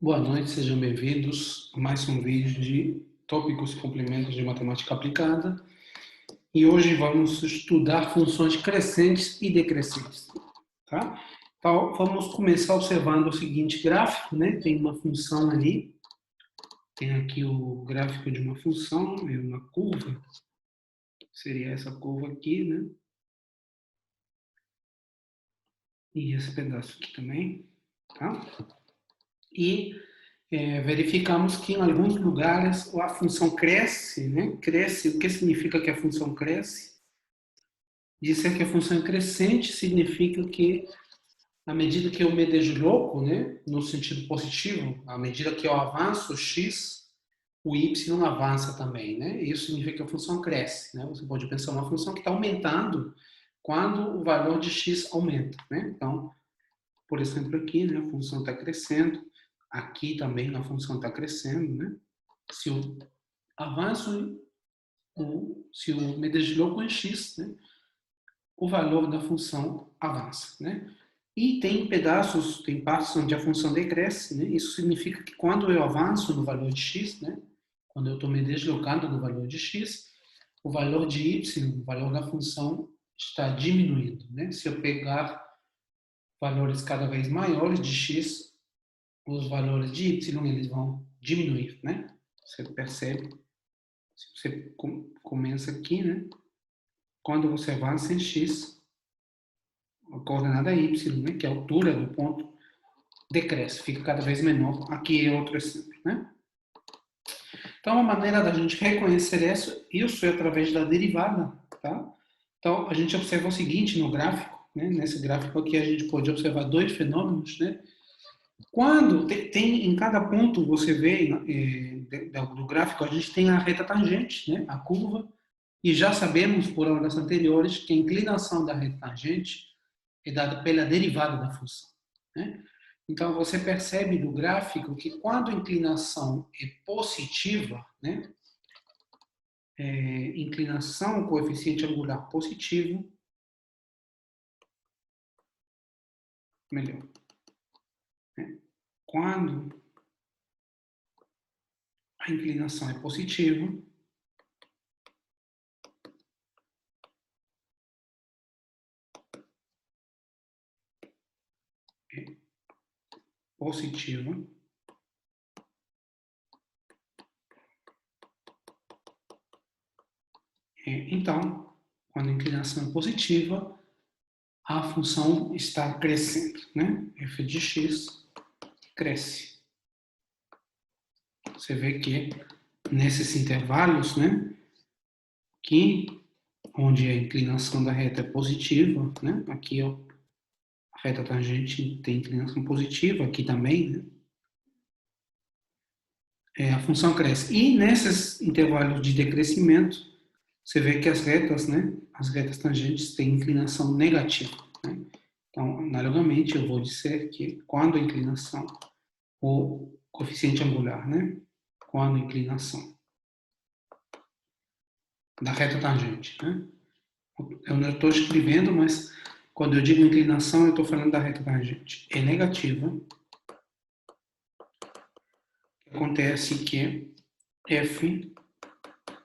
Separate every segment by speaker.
Speaker 1: Boa noite, sejam bem-vindos a mais um vídeo de tópicos e complementos de matemática aplicada. E hoje vamos estudar funções crescentes e decrescentes, tá? Então, vamos começar observando o seguinte gráfico, né? Tem uma função ali, tem aqui o gráfico de uma função, é uma curva, seria essa curva aqui, né? E esse pedaço aqui também, tá? E verificamos que em alguns lugares a função cresce, né? Cresce, o que significa que a função cresce? Dizer que a função é crescente significa que, à medida que eu me desloco, né, no sentido positivo, à medida que eu avanço x, o y avança também, né? Isso significa que a função cresce, né? Você pode pensar uma função que está aumentando quando o valor de x aumenta, né? Então, por exemplo, aqui, né, a função está crescendo, aqui também a função está crescendo, né? Se eu avanço, se eu me desloco em x, né, o valor da função avança, né? E tem pedaços, tem partes onde a função decresce, né? Isso significa que quando eu avanço no valor de x, né? Quando eu estou me deslocando no valor de x, o valor de y, o valor da função, está diminuindo, né? Se eu pegar valores cada vez maiores de x, os valores de y eles vão diminuir, né? Você percebe? Se você começa aqui, né? Quando você avança em x, a coordenada y, né, que é a altura do ponto, decresce, fica cada vez menor. Aqui é outro exemplo, né? Então, a maneira da gente reconhecer isso é através da derivada, tá? Então, a gente observa o seguinte no gráfico, né? Nesse gráfico aqui a gente pode observar dois fenômenos, né? Quando tem em cada ponto, você vê do gráfico, a gente tem a reta tangente, né? A curva, e já sabemos por aulas anteriores que a inclinação da reta tangente é dada pela derivada da função, né? Então, você percebe do gráfico que quando a inclinação é positiva, né? Inclinação, coeficiente angular positivo, melhor, né? Quando a inclinação é positiva, positiva, então, quando a inclinação é positiva, a função está crescendo, né? F de x cresce. Você vê que nesses intervalos, né? Que onde a inclinação da reta é positiva, né? Aqui a reta tangente tem inclinação positiva, aqui também, né? A função cresce. E nesses intervalos de decrescimento, você vê que as retas, né? As retas tangentes têm inclinação negativa, né? Então, analogamente, eu vou dizer que quando a inclinação, o coeficiente angular, né? Quando a inclinação da reta tangente, né? Eu não estou escrevendo, mas quando eu digo inclinação, eu estou falando da reta tangente. É negativa. Acontece que f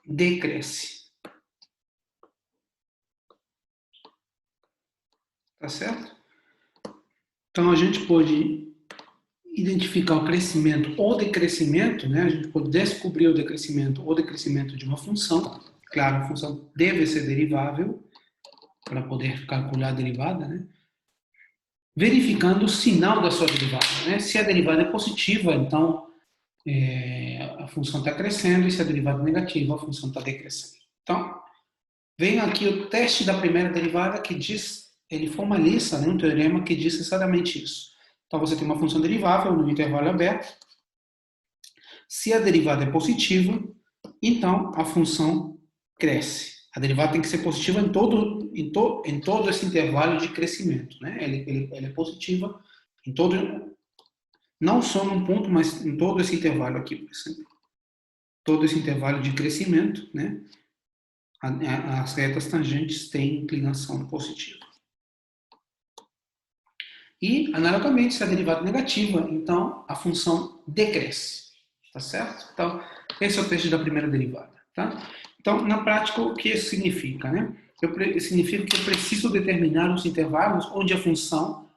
Speaker 1: decresce. Tá certo? Então, a gente pode identificar o crescimento ou decrescimento, né? A gente pode descobrir o decrescimento ou decrescimento de uma função. Claro, a função deve ser derivável para poder calcular a derivada, né? Verificando o sinal da sua derivada, né? Se a derivada é positiva, então a função está crescendo, e se a derivada é negativa, a função está decrescendo. Então, vem aqui o teste da primeira derivada que diz, ele formaliza, né, um teorema que diz exatamente isso. Então, você tem uma função derivável no intervalo aberto. Se a derivada é positiva, então a função cresce. A derivada tem que ser positiva em todo esse intervalo de crescimento, né? Ela é positiva em todo, não só num ponto, mas em todo esse intervalo aqui, por exemplo. Todo esse intervalo de crescimento, né? As retas tangentes têm inclinação positiva. E, analogamente, se a derivada é negativa, então a função decresce. Tá certo? Então, esse é o teste da primeira derivada. Tá? Então, na prática, o que isso significa? Né? Significa que eu preciso determinar os intervalos onde a função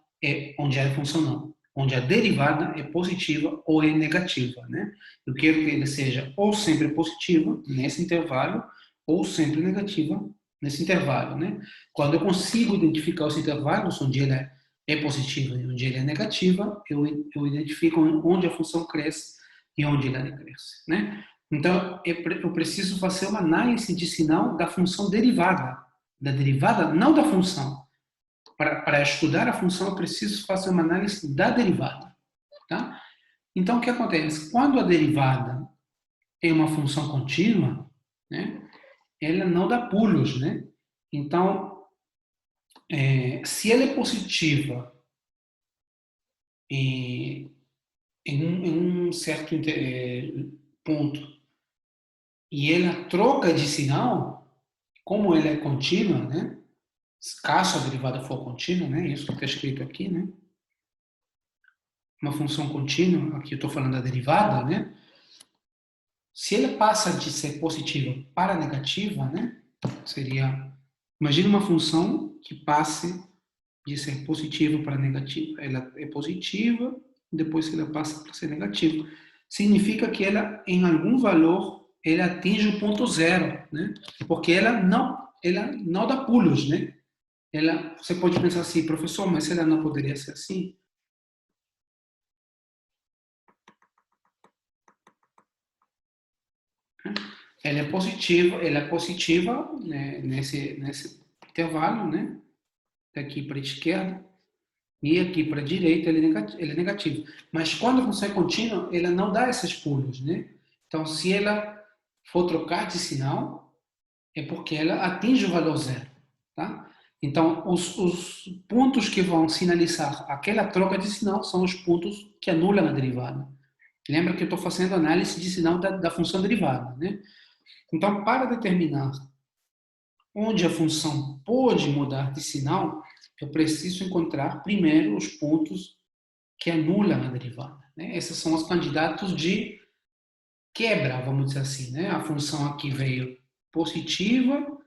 Speaker 1: onde a derivada é positiva ou é negativa. Né? Eu quero que ele seja ou sempre positiva nesse intervalo, ou sempre negativa nesse intervalo. Né? Quando eu consigo identificar os intervalos onde ele é positiva e onde ele é negativa, eu identifico onde a função cresce e onde ela decresce. Né? Então, eu preciso fazer uma análise de sinal da função derivada, não da função. Para estudar a função, eu preciso fazer uma análise da derivada. Tá? Então, o que acontece? Quando a derivada é uma função contínua, né, ela não dá pulos. Né? Então, se ela é positiva em um certo ponto e ela troca de sinal, como ela é contínua, né? Caso a derivada for contínua, né? Isso que está escrito aqui, né? Uma função contínua, aqui eu estou falando da derivada, né? Se ela passa de ser positiva para negativa, né? Seria, imagina uma função que passe de ser positiva para negativa. Ela é positiva, depois ela passa para ser negativa. Significa que ela, em algum valor, ela atinge o ponto zero, né? Porque ela não dá pulos, né? Você pode pensar assim, professor, mas ela não poderia ser assim? Ela é positiva, né, nesse intervalo, né? Daqui para a esquerda e aqui para a direita ele é negativo. Mas quando a função é contínua, ela não dá esses pulos, né? Então, se ela for trocar de sinal, é porque ela atinge o valor zero, tá? Então, os pontos que vão sinalizar aquela troca de sinal são os pontos que anulam a derivada. Lembra que eu estou fazendo análise de sinal da função derivada, né? Então, para determinar onde a função pode mudar de sinal, eu preciso encontrar primeiro os pontos que anulam a derivada. Né? Esses são os candidatos de quebra, vamos dizer assim. Né? A função aqui veio positiva,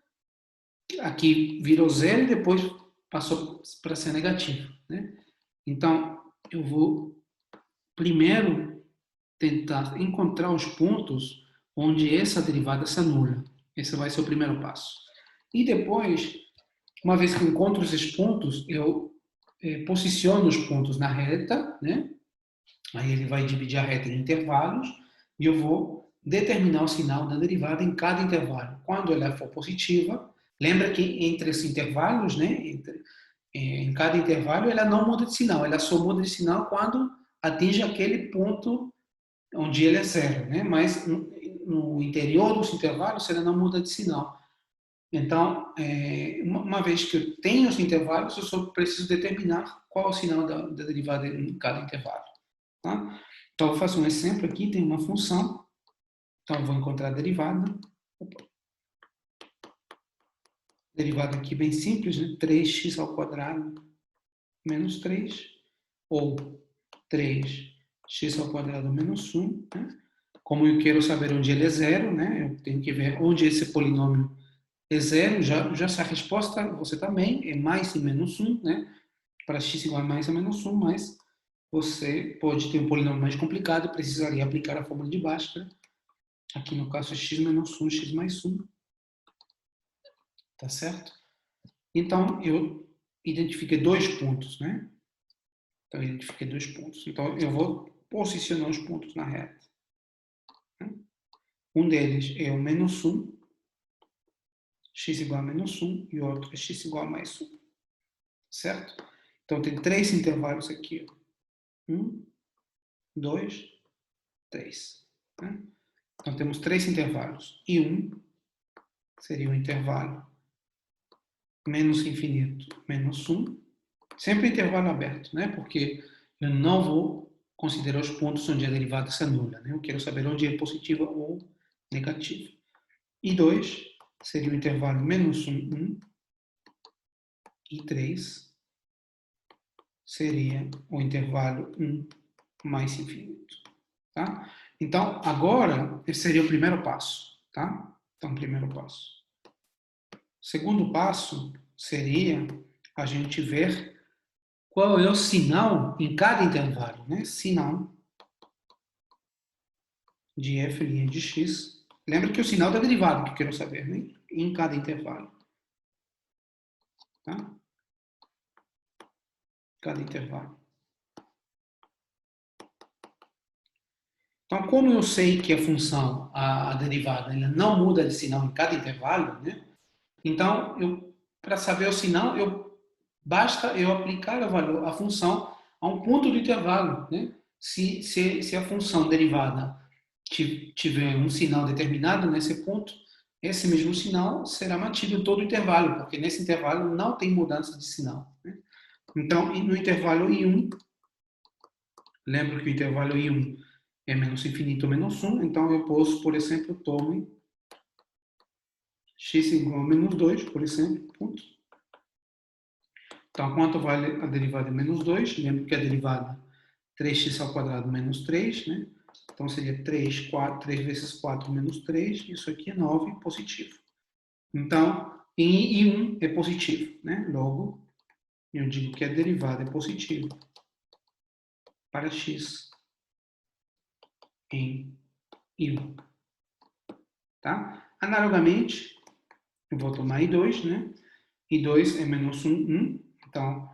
Speaker 1: aqui virou zero e depois passou para ser negativa. Né? Então, eu vou primeiro tentar encontrar os pontos onde essa derivada se anula. Esse vai ser o primeiro passo. E depois, uma vez que eu encontro esses pontos, eu posiciono os pontos na reta, né? Aí ele vai dividir a reta em intervalos e eu vou determinar o sinal da derivada em cada intervalo. Quando ela for positiva, lembra que entre esses intervalos, né, em cada intervalo, ela não muda de sinal, ela só muda de sinal quando atinge aquele ponto onde ele é zero, né? Mas no interior dos intervalos ela não muda de sinal. Então, uma vez que eu tenho os intervalos, eu só preciso determinar qual é o sinal da derivada em cada intervalo. Tá? Então, eu faço um exemplo aqui, tem uma função, então eu vou encontrar a derivada. Derivada aqui bem simples, né? 3x ao quadrado menos 3, ou 3x ao quadrado menos 1. Né? Como eu quero saber onde ele é zero, né? Eu tenho que ver onde esse polinômio é zero, já essa resposta, você também, é mais e menos 1, né? Para x igual a mais ou menos 1, mas você pode ter um polinômio mais complicado e precisaria aplicar a fórmula de Bhaskara. Aqui no caso é x menos 1, x mais 1. Tá certo? Então, eu identifiquei dois pontos, né? Então, eu identifiquei dois pontos. Então, eu vou posicionar os pontos na reta. Um deles é o menos 1, x igual a menos 1, e o outro é x igual a mais 1. Certo? Então, tem três intervalos aqui. 1, 2, 3. Né? Então, temos três intervalos. E 1 seria o intervalo menos infinito menos 1. Sempre intervalo aberto, né? Porque eu não vou considerar os pontos onde a derivada se anula. Né? Eu quero saber onde é positiva ou negativa. E 2 seria o intervalo menos 1, 1. E 3 seria o intervalo 1 mais infinito. Tá? Então, agora, esse seria o primeiro passo. Tá? Então, primeiro passo. Segundo passo seria a gente ver qual é o sinal em cada intervalo, né? Sinal de f' de x. Lembra que o sinal da derivada que eu quero saber, né? Em cada intervalo. Tá? Cada intervalo. Então, como eu sei que a função, a derivada, ela não muda de sinal em cada intervalo, né? Então, para saber o sinal, basta eu aplicar a função a um ponto do intervalo, né? Se a função derivada tiver um sinal determinado nesse ponto, esse mesmo sinal será mantido em todo o intervalo, porque nesse intervalo não tem mudança de sinal, né? Então, no intervalo I1, lembro que o intervalo I1 é menos infinito ou menos 1, então eu posso, por exemplo, tome x igual a menos 2, por exemplo, ponto. Então, quanto vale a derivada de menos 2? Lembro que a derivada 3x ao quadrado menos 3, né? Então, seria 3 vezes 4 menos 3, isso aqui é 9, positivo. Então, em I1 é positivo, né? Logo, eu digo que a derivada é positiva para x em I1. Tá? Analogamente, eu vou tomar I2, né? I2 é menos 1, 1. Então,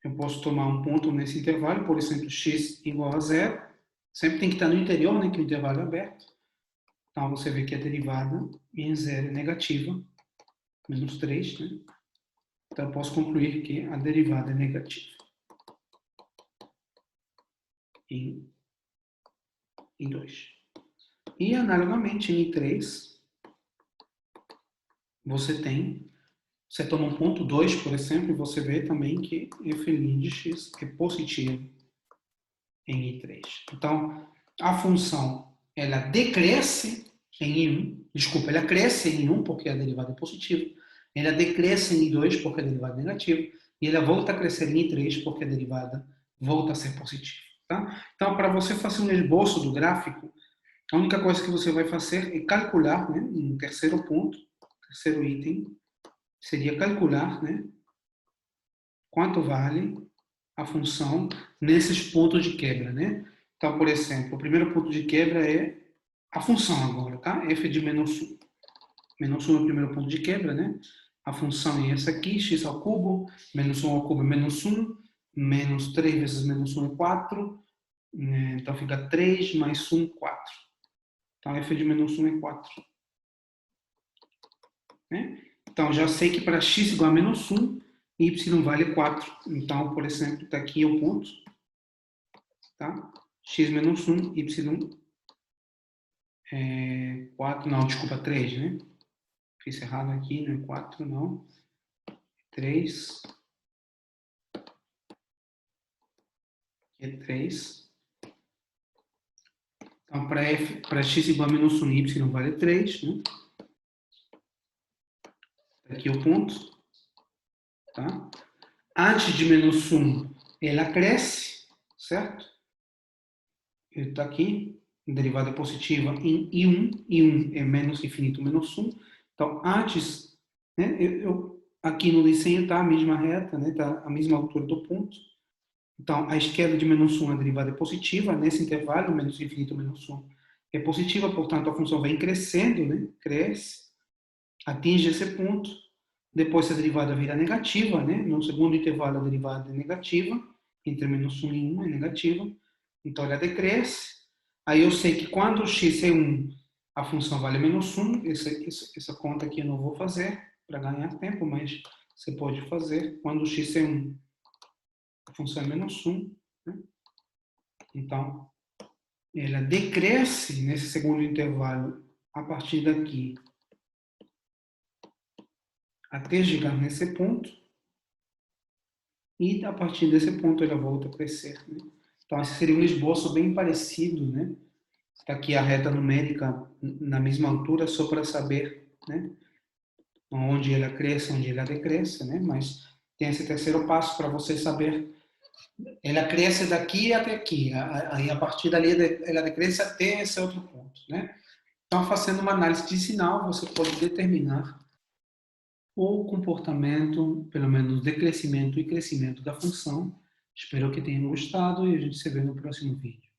Speaker 1: eu posso tomar um ponto nesse intervalo, por exemplo, x igual a 0. Sempre tem que estar no interior, né, que o intervalo é aberto. Então, você vê que a derivada em 0 é negativa, menos 3, né? Então, eu posso concluir que a derivada é negativa em 2. E, analogamente, em 3, você toma um ponto 2, por exemplo, e você vê também que f' de x é positivo em I3. Então, a função, ela decresce em I1, desculpa, ela cresce em I1 porque a derivada é positiva, ela decresce em I2 porque a derivada é negativa, e ela volta a crescer em I3 porque a derivada volta a ser positiva. Tá? Então, para você fazer um esboço do gráfico, a única coisa que você vai fazer é calcular, né, um terceiro ponto, terceiro item, seria calcular, né, quanto vale a função nesses pontos de quebra, né? Então, por exemplo, o primeiro ponto de quebra é a função agora, tá? F de menos 1. Menos 1 é o primeiro ponto de quebra, né? A função é essa aqui, x ao cubo, menos 1 ao cubo é menos 1, menos 3 vezes menos 1 é 4, né? Então fica 3 mais 1, 4. Então, f de menos 1 é 4. Né? Então, já sei que para x igual a menos 1, y vale 4. Então, por exemplo, está aqui o ponto. Tá? X menos 1, y é 4, não, desculpa, 3, né? Fiz errado aqui, não é 4, não. 3. Aqui é 3. Então, para x igual a menos 1, y vale 3, né? Aqui é o ponto. Tá? Antes de menos 1, ela cresce, certo? Ele está aqui, derivada positiva em I1. I1 é menos infinito menos 1. Então, antes, né, aqui no desenho está a mesma reta, né, está a mesma altura do ponto. Então, a esquerda de menos 1, a derivada é positiva. Nesse intervalo, menos infinito menos 1 é positiva, portanto, a função vem crescendo, né, cresce, atinge esse ponto. Depois, a derivada vira negativa, né? No segundo intervalo, a derivada é negativa. Entre menos 1 e 1 é negativa. Então, ela decresce. Aí eu sei que quando x é 1, a função vale menos 1. Essa conta aqui eu não vou fazer para ganhar tempo, mas você pode fazer. Quando x é 1, a função é menos 1. Né? Então, ela decresce nesse segundo intervalo a partir daqui até chegar nesse ponto, e a partir desse ponto ela volta a crescer. Né? Então, esse seria um esboço bem parecido, né? Está aqui a reta numérica na mesma altura, só para saber, né? Onde ela cresce, onde ela decresce, né? Mas tem esse terceiro passo para você saber ela cresce daqui até aqui, aí a partir dali ela cresce até esse outro ponto, né? Então, fazendo uma análise de sinal, você pode determinar o comportamento, pelo menos decrescimento e crescimento da função. Espero que tenham gostado e a gente se vê no próximo vídeo.